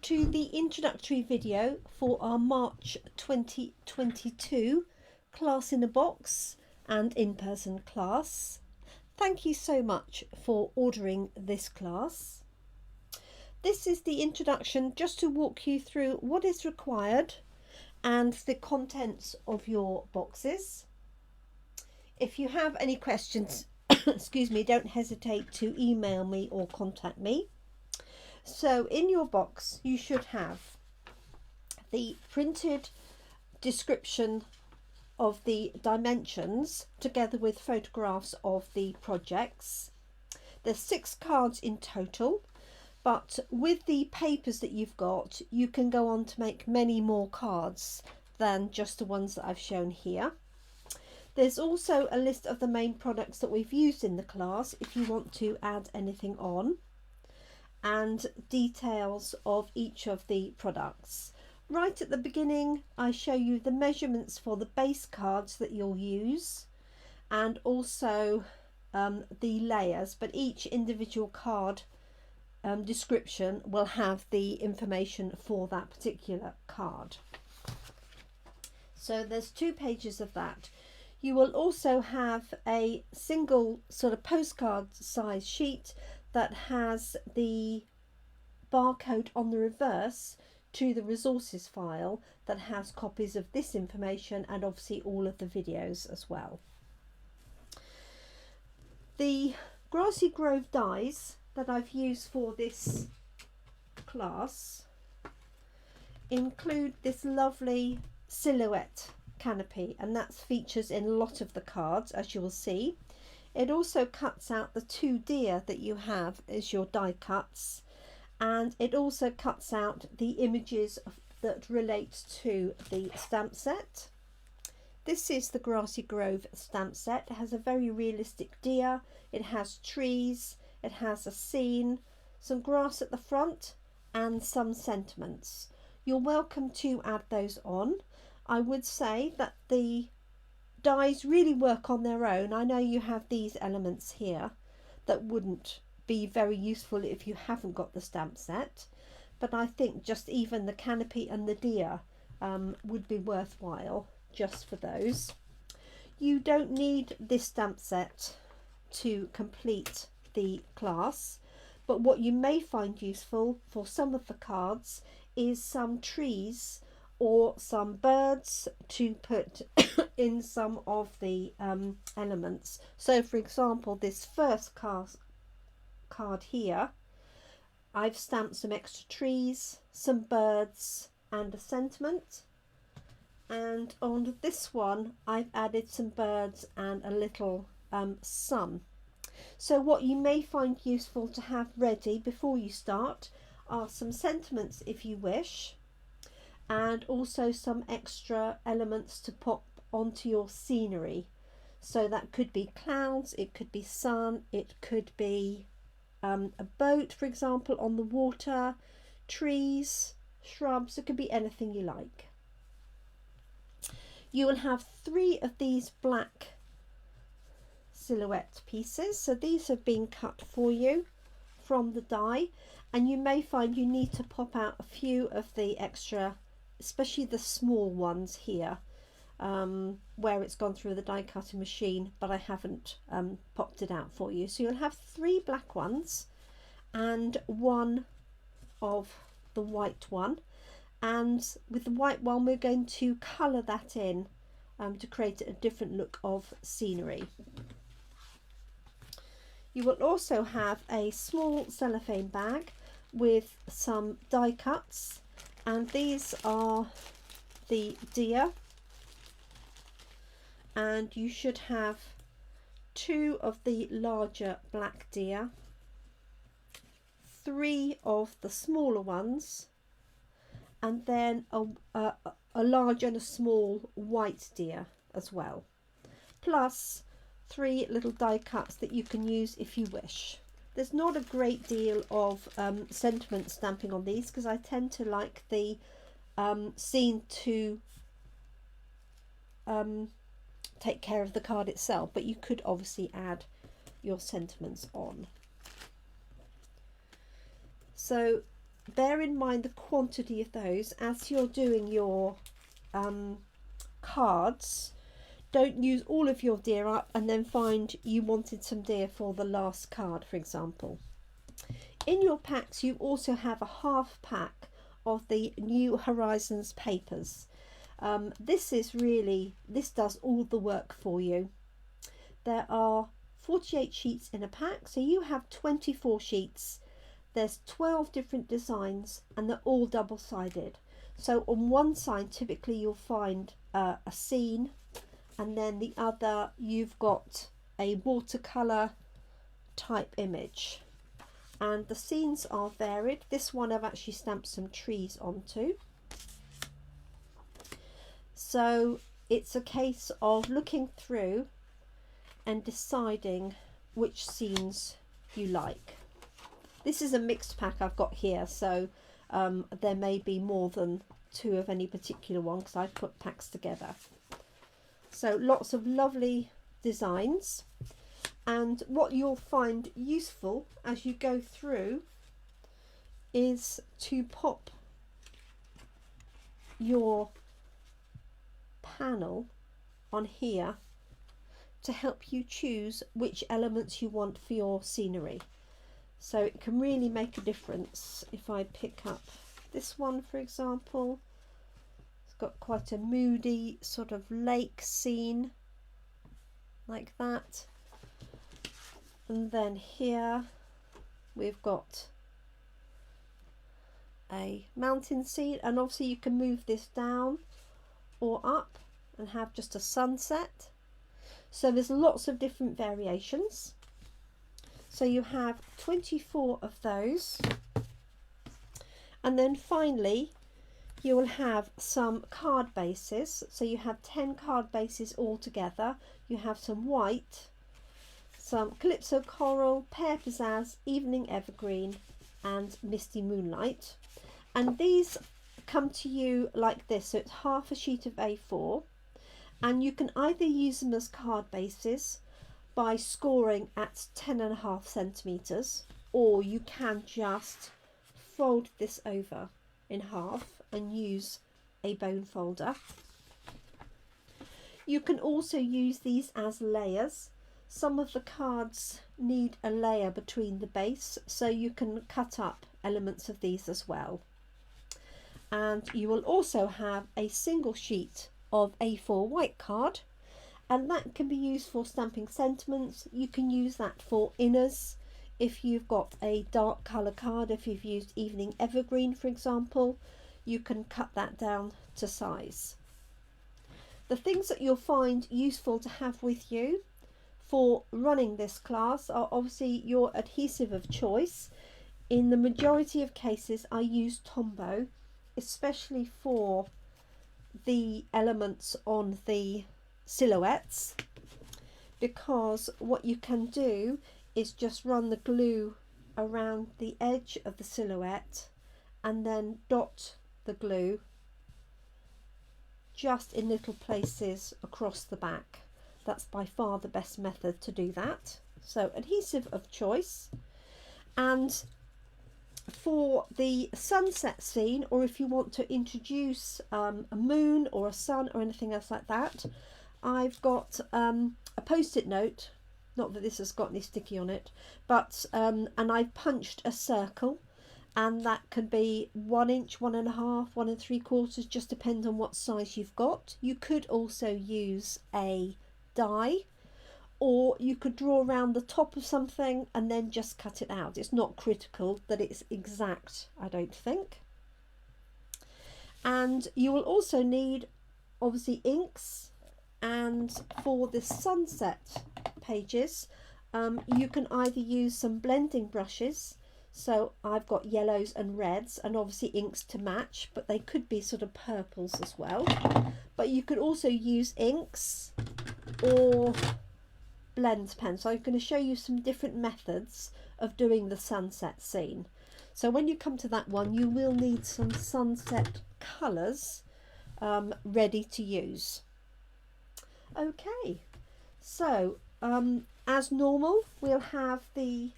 to the introductory video for our March 2022 Class in a Box and in-person class. Thank you so much for ordering this class. This is the introduction just to walk you through what is required and the contents of your boxes. If you have any questions, excuse me, don't hesitate to email me or contact me. So in your box you should have the printed description of the dimensions together with photographs of the projects. There's 6 cards in total, but with the papers that you've got you can go on to make many more cards than just the ones that I've shown here. There's also a list of the main products that we've used in the class if you want to add anything on, and details of each of the products. Right at the beginning I show you the measurements for the base cards that you'll use, and also the layers, but each individual card description will have the information for that particular card. So there's 2 pages of that. You will also have a single sort of postcard size sheet that has the barcode on the reverse to the resources file that has copies of this information and obviously all of the videos as well. The Grassy Grove dies that I've used for this class include this lovely silhouette canopy, and that features in a lot of the cards, as you will see. It also cuts out the 2 deer that you have as your die cuts, and it also cuts out the images that relate to the stamp set. This is the Grassy Grove stamp set. It has a very realistic deer, it has trees, it has a scene, some grass at the front and some sentiments. You're welcome to add those on. I would say that the dies really work on their own. I know you have these elements here that wouldn't be very useful if you haven't got the stamp set, but I think just even the canopy and the deer would be worthwhile just for those. You don't need this stamp set to complete the class, but what you may find useful for some of the cards is some trees or some birds to put in some of the elements. So for example, this first card here, I've stamped some extra trees, some birds and a sentiment, and on this one I've added some birds and a little sun. So what you may find useful to have ready before you start are some sentiments if you wish, and also some extra elements to pop onto your scenery. So that could be clouds, it could be sun, it could be a boat, for example, on the water, trees, shrubs, it could be anything you like. You will have 3 of these black silhouette pieces, so these have been cut for you from the die, and you may find you need to pop out a few of the extra, especially the small ones here, where it's gone through the die cutting machine, but I haven't popped it out for you. So you'll have 3 black ones and 1 of the white one, and with the white one we're going to colour that in to create a different look of scenery. You will also have a small cellophane bag with some die cuts, and these are the deer, and you should have 2 of the larger black deer, 3 of the smaller ones, and then a large and a small white deer as well, plus 3 little die cuts that you can use if you wish. There's not a great deal of sentiment stamping on these because I tend to like the scene to take care of the card itself, but you could obviously add your sentiments on. So bear in mind the quantity of those as you're doing your cards. Don't use all of your deer up and then find you wanted some deer for the last card, for example. In your packs you also have a half pack of the New Horizons papers. This does all the work for you. There are 48 sheets in a pack, so you have 24 sheets. There's 12 different designs and they're all double-sided. So on one side typically you'll find a scene, and then the other you've got a watercolour type image. And the scenes are varied. This one I've actually stamped some trees onto. So it's a case of looking through and deciding which scenes you like. This is a mixed pack I've got here, so there may be more than 2 of any particular one because I put packs together. So lots of lovely designs, and what you'll find useful as you go through is to pop your panel on here to help you choose which elements you want for your scenery. So it can really make a difference. If I pick up this one, for example, it's got quite a moody sort of lake scene like that. And then here we've got a mountain scene, and obviously you can move this down or up and have just a sunset. So there's lots of different variations. So you have 24 of those. And then finally you will have some card bases. So you have 10 card bases all together. You have some white, some Calypso Coral, Pear Pizzazz, Evening Evergreen and Misty Moonlight. And these come to you like this. So it's half a sheet of A4. And you can either use them as card bases by scoring at 10.5 centimeters, or you can just fold this over in half and use a bone folder. You can also use these as layers. Some of the cards need a layer between the base, so you can cut up elements of these as well. And you will also have a single sheet of A4 white card, and that can be used for stamping sentiments. You can use that for inners if you've got a dark colour card. If you've used Evening Evergreen, for example, you can cut that down to size. The things that you'll find useful to have with you for running this class are obviously your adhesive of choice. In the majority of cases I use Tombow, especially for the elements on the silhouettes, because what you can do is just run the glue around the edge of the silhouette and then dot the glue just in little places across the back. That's by far the best method to do that. So adhesive of choice. And for the sunset scene, or if you want to introduce a moon or a sun or anything else like that, I've got a post-it note, not that this has got any sticky on it, but and I've punched a circle, and that can be 1 inch, 1.5, 1 3/4, just depends on what size you've got. You could also use a die, or you could draw around the top of something and then just cut it out. It's not critical that it's exact, I don't think. And you will also need obviously inks, and for the sunset pages you can either use some blending brushes. So I've got yellows and reds and obviously inks to match, but they could be sort of purples as well. But you could also use inks or blend pens. So I'm going to show you some different methods of doing the sunset scene. So when you come to that one, you will need some sunset colours ready to use. Okay, so as normal, we'll have the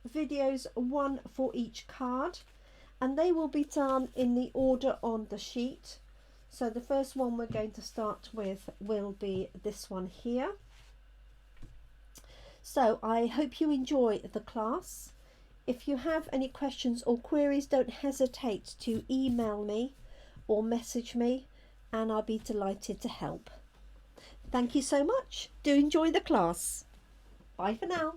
videos, one for each card, and they will be done in the order on the sheet. So the first one we're going to start with will be this one here. So I hope you enjoy the class. If you have any questions or queries, don't hesitate to email me or message me, and I'll be delighted to help. Thank you so much. Do enjoy the class. Bye for now.